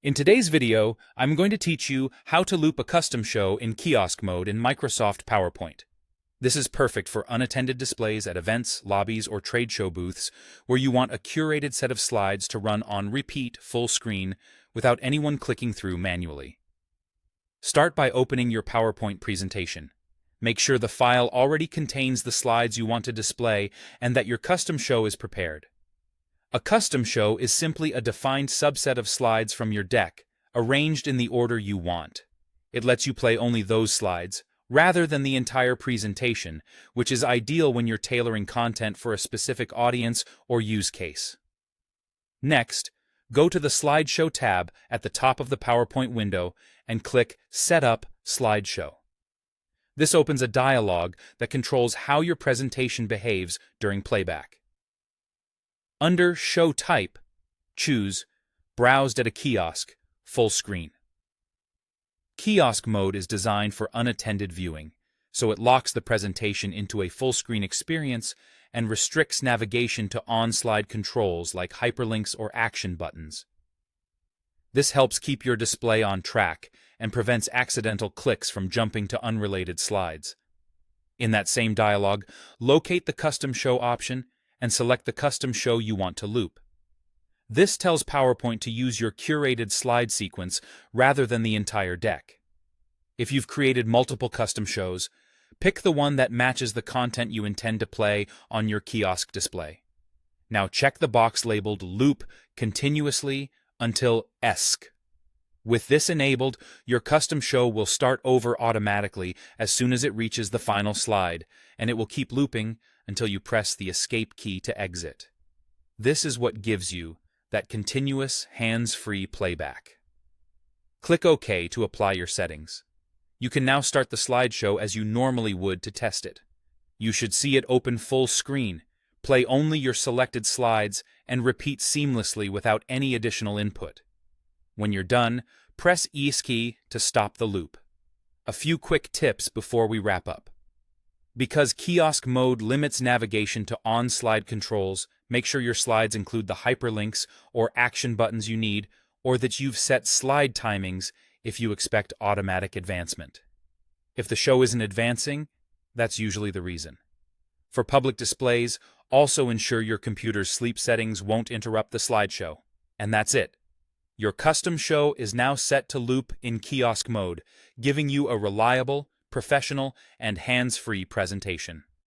In today's video, I'm going to teach you how to loop a custom show in kiosk mode in Microsoft PowerPoint. This is perfect for unattended displays at events, lobbies, or trade show booths where you want a curated set of slides to run on repeat full screen without anyone clicking through manually. Start by opening your PowerPoint presentation. Make sure the file already contains the slides you want to display and that your custom show is prepared. A custom show is simply a defined subset of slides from your deck, arranged in the order you want. It lets you play only those slides, rather than the entire presentation, which is ideal when you're tailoring content for a specific audience or use case. Next, go to the Slideshow tab at the top of the PowerPoint window and click Set Up Slideshow. This opens a dialog that controls how your presentation behaves during playback. Under Show Type, choose Browsed at a Kiosk, Full Screen. Kiosk mode is designed for unattended viewing, so it locks the presentation into a full-screen experience and restricts navigation to on-slide controls like hyperlinks or action buttons. This helps keep your display on track and prevents accidental clicks from jumping to unrelated slides. In that same dialog, locate the Custom Show option and select the custom show you want to loop. This tells PowerPoint to use your curated slide sequence rather than the entire deck. If you've created multiple custom shows, pick the one that matches the content you intend to play on your kiosk display. Now check the box labeled Loop continuously until ESC. With this enabled, your custom show will start over automatically as soon as it reaches the final slide, and it will keep looping until you press the Escape key to exit. This is what gives you that continuous, hands-free playback. Click OK to apply your settings. You can now start the slideshow as you normally would to test it. You should see it open full screen, play only your selected slides, and repeat seamlessly without any additional input. When you're done, press ESC to stop the loop. A few quick tips before we wrap up. Because kiosk mode limits navigation to on-slide controls, make sure your slides include the hyperlinks or action buttons you need, or that you've set slide timings if you expect automatic advancement. If the show isn't advancing, that's usually the reason. For public displays, also ensure your computer's sleep settings won't interrupt the slideshow. And that's it. Your custom show is now set to loop in kiosk mode, giving you a reliable, professional, and hands-free presentation.